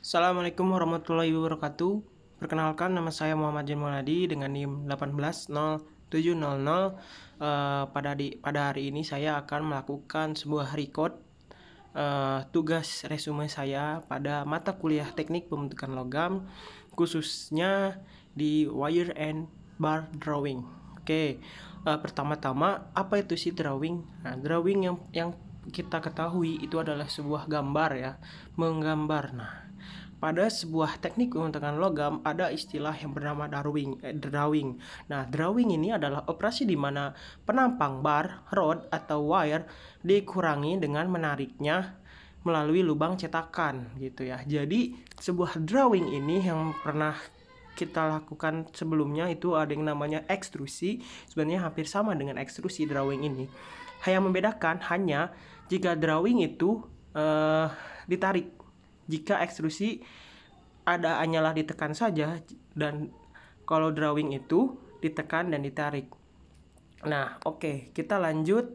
Assalamualaikum warahmatullahi wabarakatuh. Perkenalkan, nama saya Muhammad Jan Mauladi dengan NIM 180700. Pada hari ini saya akan melakukan sebuah record tugas resume saya pada mata kuliah teknik pembentukan logam, khususnya di wire and bar drawing. Oke, pertama-tama apa itu sih drawing? Nah, drawing yang kita ketahui itu adalah sebuah gambar ya, menggambar. Nah, pada sebuah teknik pembentukan logam ada istilah yang bernama drawing. Nah, drawing ini adalah operasi di mana penampang bar, rod, atau wire dikurangi dengan menariknya melalui lubang cetakan gitu ya. Jadi, sebuah drawing ini yang pernah kita lakukan sebelumnya itu ada yang namanya ekstrusi. Sebenarnya hampir sama dengan ekstrusi drawing ini. Yang membedakan hanya jika drawing itu ditarik. Jika ekstrusi ada hanyalah ditekan saja, dan kalau drawing itu ditekan dan ditarik. Nah, oke, kita lanjut.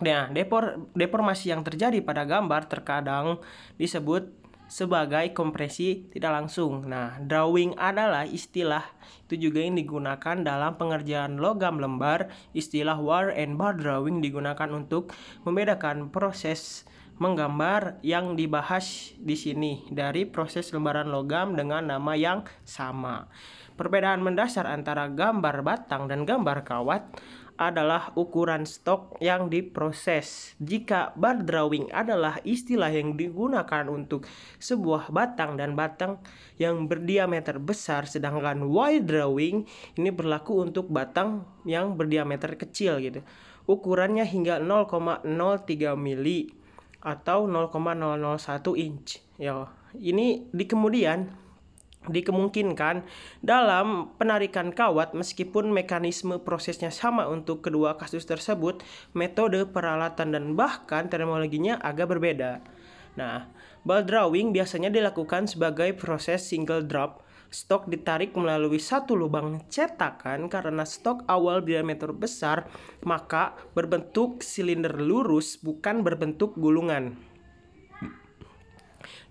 Nah, deformasi yang terjadi pada gambar terkadang disebut sebagai kompresi tidak langsung. Nah, drawing adalah istilah itu juga yang digunakan dalam pengerjaan logam lembar. Istilah wire and bar drawing digunakan untuk membedakan proses menggambar yang dibahas di sini dari proses lembaran logam dengan nama yang sama. Perbedaan mendasar antara gambar batang dan gambar kawat adalah ukuran stok yang diproses. Jika bar drawing adalah istilah yang digunakan untuk sebuah batang dan batang yang berdiameter besar, sedangkan wire drawing ini berlaku untuk batang yang berdiameter kecil gitu. Ukurannya hingga 0,03 mili atau 0,001 inch. Ya, ini dikemungkinkan dalam penarikan kawat, meskipun mekanisme prosesnya sama untuk kedua kasus tersebut, metode peralatan dan bahkan terminologinya agak berbeda. Nah, ball drawing biasanya dilakukan sebagai proses single drop. Stok ditarik melalui satu lubang cetakan. Karena stok awal diameter besar, maka berbentuk silinder lurus, bukan berbentuk gulungan.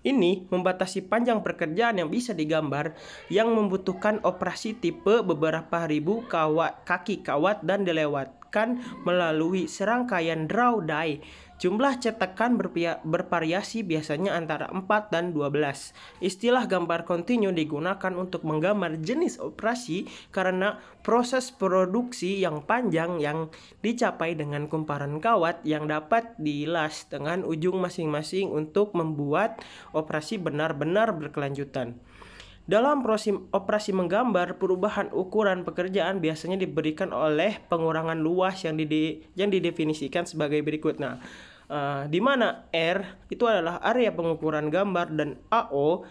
Ini membatasi panjang pekerjaan yang bisa digambar yang membutuhkan operasi tipe beberapa ribu kaki kawat dan dilewatkan melalui serangkaian draw die. Jumlah cetakan bervariasi, biasanya antara 4 dan 12. Istilah gambar kontinu digunakan untuk menggambar jenis operasi karena proses produksi yang panjang yang dicapai dengan kumparan kawat yang dapat dilas dengan ujung masing-masing untuk membuat operasi benar-benar berkelanjutan. Dalam operasi menggambar, perubahan ukuran pekerjaan biasanya diberikan oleh pengurangan luas yang didefinisikan sebagai berikut. Nah, di mana R itu adalah area pengukuran gambar dan AO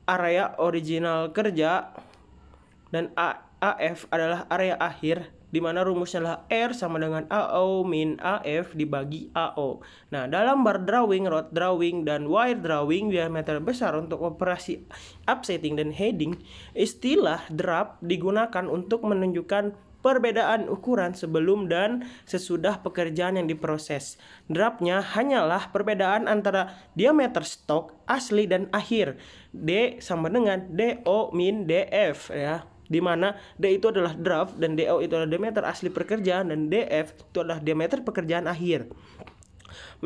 area original kerja dan AF adalah area akhir, di mana rumusnya adalah R sama dengan AO min AF dibagi AO. Nah, dalam bar drawing, rod drawing, dan wire drawing diameter besar untuk operasi upsetting dan heading, istilah drop digunakan untuk menunjukkan perbedaan ukuran sebelum dan sesudah pekerjaan yang diproses. Dropnya hanyalah perbedaan antara diameter stok asli dan akhir. D sama dengan DO min DF ya. Di mana D itu adalah draft dan DO itu adalah diameter asli pekerjaan dan DF itu adalah diameter pekerjaan akhir.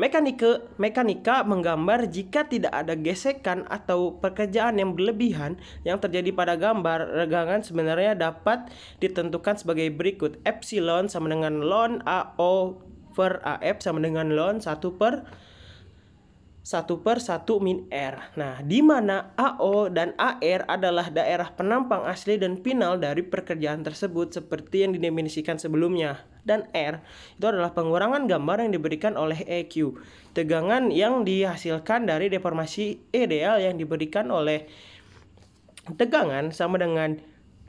Mekanika menggambar jika tidak ada gesekan atau pekerjaan yang berlebihan yang terjadi pada gambar. Regangan sebenarnya dapat ditentukan sebagai berikut. Epsilon sama dengan ln AO per AF sama dengan ln 1 per 1 min R. Nah, di mana AO dan AR adalah daerah penampang asli dan final dari pekerjaan tersebut seperti yang didefinisikan sebelumnya. Dan R itu adalah pengurangan gambar yang diberikan oleh EQ. Tegangan yang dihasilkan dari deformasi ideal yang diberikan oleh tegangan sama dengan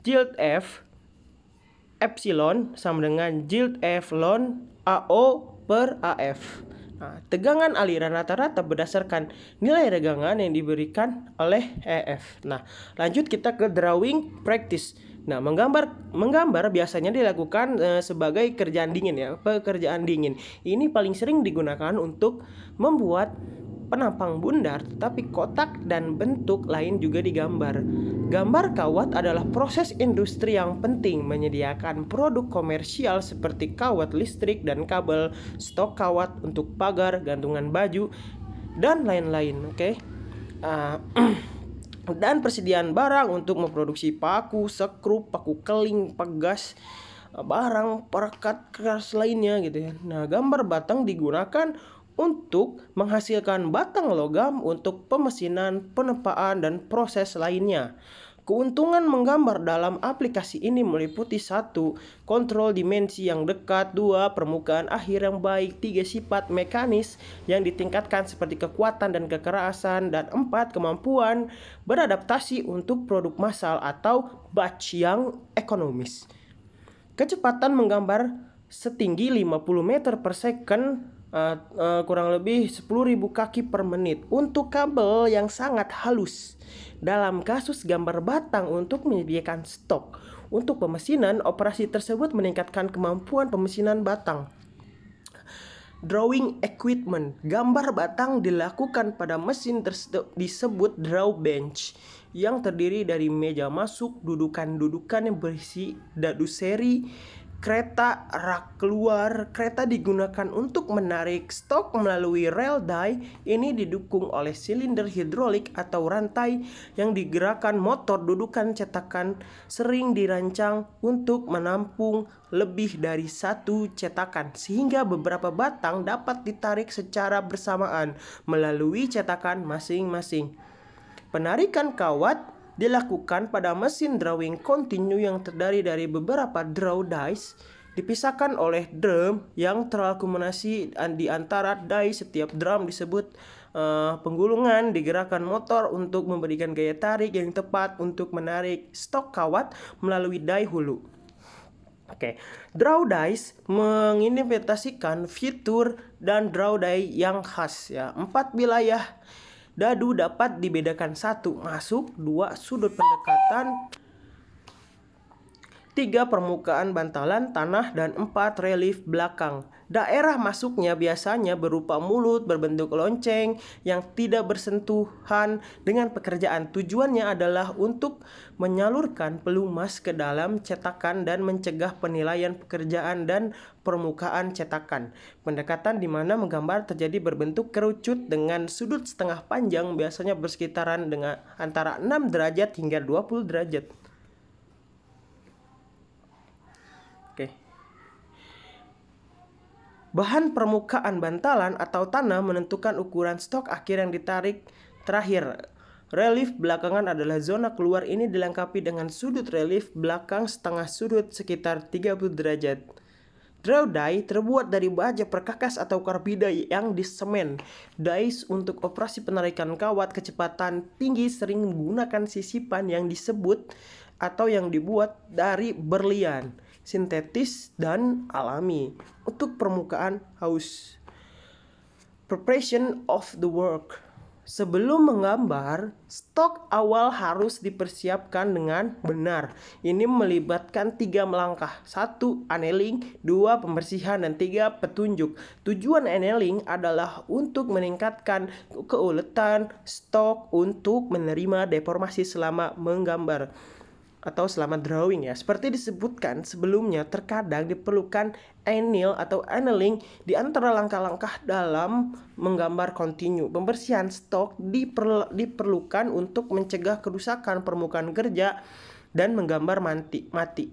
yield F epsilon sama dengan yield F ln AO per AF. Nah, tegangan aliran rata-rata berdasarkan nilai regangan yang diberikan oleh EF. Nah, lanjut kita ke drawing practice. Nah, menggambar biasanya dilakukan sebagai pekerjaan dingin. Ini paling sering digunakan untuk membuat penampang bundar, tetapi kotak dan bentuk lain juga digambar. Gambar kawat adalah proses industri yang penting, menyediakan produk komersial seperti kawat listrik dan kabel, stok kawat untuk pagar, gantungan baju, dan lain-lain. Oke. Dan persediaan barang untuk memproduksi paku, sekrup, paku keling, pegas, barang perekat keras lainnya gitu ya. Nah, gambar batang digunakan untuk menghasilkan batang logam untuk pemesinan, penempaan, dan proses lainnya. Keuntungan menggambar dalam aplikasi ini meliputi 1. Kontrol dimensi yang dekat, 2. Permukaan akhir yang baik, 3. Sifat mekanis yang ditingkatkan seperti kekuatan dan kekerasan, dan 4. Kemampuan beradaptasi untuk produk massal atau batch yang ekonomis. Kecepatan menggambar setinggi 50 meter per second, kurang lebih 10.000 kaki per menit untuk kabel yang sangat halus. Dalam kasus gambar batang untuk menyediakan stok untuk pemesinan, operasi tersebut meningkatkan kemampuan pemesinan batang. Drawing equipment. Gambar batang dilakukan pada mesin disebut draw bench yang terdiri dari meja masuk, dudukan-dudukan yang berisi dadu seri, kereta rak keluar. Kereta digunakan untuk menarik stok melalui rel die. Ini didukung oleh silinder hidrolik atau rantai yang digerakkan motor. Dudukan cetakan sering dirancang untuk menampung lebih dari satu cetakan, sehingga beberapa batang dapat ditarik secara bersamaan melalui cetakan masing-masing. Penarikan kawat dilakukan pada mesin drawing kontinu yang terdiri dari beberapa draw dies dipisahkan oleh drum yang terakumulasi di antara die. Setiap drum disebut penggulungan digerakkan motor untuk memberikan gaya tarik yang tepat untuk menarik stok kawat melalui die hulu. Oke, draw dies mengimplementasikan fitur dan draw die yang khas ya. 4 wilayah dadu dapat dibedakan: 1. Masuk, 2. Sudut pendekatan, 3. Permukaan bantalan tanah, dan 4. Relief belakang. Daerah masuknya biasanya berupa mulut berbentuk lonceng yang tidak bersentuhan dengan pekerjaan. Tujuannya adalah untuk menyalurkan pelumas ke dalam cetakan dan mencegah penilaian pekerjaan dan permukaan cetakan. Pendekatan di mana menggambar terjadi berbentuk kerucut dengan sudut setengah panjang, biasanya bersekitaran dengan antara 6 derajat hingga 20 derajat. Oke. Bahan permukaan bantalan atau tanah menentukan ukuran stok akhir yang ditarik terakhir. Relief belakangan adalah zona keluar. Ini dilengkapi dengan sudut relief belakang setengah sudut sekitar 30 derajat. Draw die terbuat dari baja perkakas atau karbida yang disemen. Dies untuk operasi penarikan kawat kecepatan tinggi sering menggunakan sisipan yang disebut atau yang dibuat dari berlian sintetis dan alami. Untuk permukaan haus, preparation of the work. Sebelum menggambar, stok awal harus dipersiapkan dengan benar. Ini melibatkan 3 langkah: 1. Annealing, 2. Pembersihan, dan 3. Petunjuk. Tujuan annealing adalah untuk meningkatkan keuletan stok untuk menerima deformasi selama menggambar atau selama drawing ya. Seperti disebutkan sebelumnya, terkadang diperlukan anneal atau annealing di antara langkah-langkah dalam menggambar kontinu. Pembersihan stok diperlukan untuk mencegah kerusakan permukaan kerja dan menggambar mati.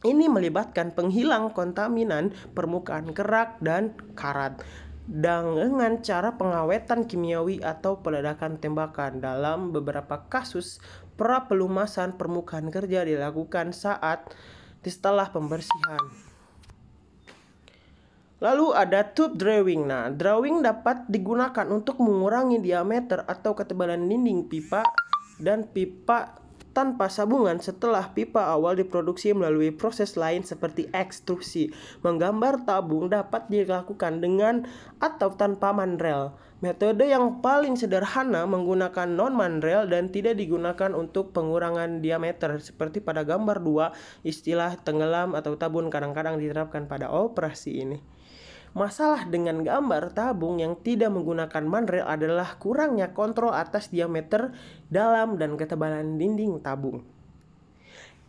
Ini melibatkan penghilang kontaminan permukaan kerak dan karat dengan cara pengawetan kimiawi atau peledakan tembakan. Dalam beberapa kasus, pelumasan permukaan kerja dilakukan setelah pembersihan. Lalu ada tube drawing. Nah, drawing dapat digunakan untuk mengurangi diameter atau ketebalan dinding pipa dan pipa tanpa sambungan setelah pipa awal diproduksi melalui proses lain seperti ekstrusi. Menggambar tabung dapat dilakukan dengan atau tanpa mandrel. Metode yang paling sederhana menggunakan non-mandrel dan tidak digunakan untuk pengurangan diameter. Seperti pada gambar 2, istilah tenggelam atau tabung kadang-kadang diterapkan pada operasi ini. Masalah dengan gambar tabung yang tidak menggunakan mandrel adalah kurangnya kontrol atas diameter, dalam, dan ketebalan dinding tabung.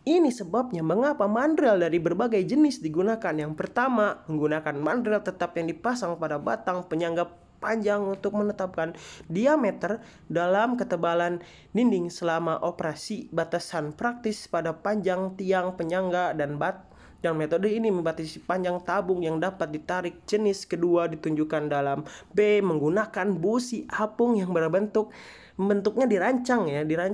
Ini sebabnya mengapa mandrel dari berbagai jenis digunakan. Yang pertama, menggunakan mandrel tetap yang dipasang pada batang penyangga panjang untuk menetapkan diameter, dalam, ketebalan dinding selama operasi. Batasan praktis pada panjang tiang penyangga dan metode ini membatasi panjang tabung yang dapat ditarik. Jenis kedua ditunjukkan dalam B, menggunakan busi apung yang bentuknya dirancang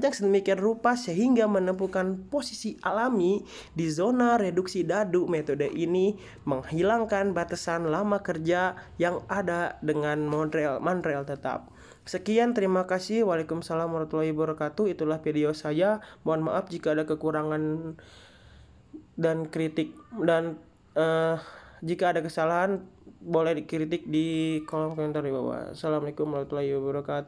sedemikian rupa sehingga menemukan posisi alami di zona reduksi dadu. Metode ini menghilangkan batasan lama kerja yang ada dengan mandrel tetap. Sekian, terima kasih. Waalaikumsalam warahmatullahi wabarakatuh. Itulah video saya. Mohon maaf jika ada kekurangan dan kritik, dan jika ada kesalahan boleh dikritik di kolom komentar di bawah. Assalamualaikum warahmatullahi wabarakatuh.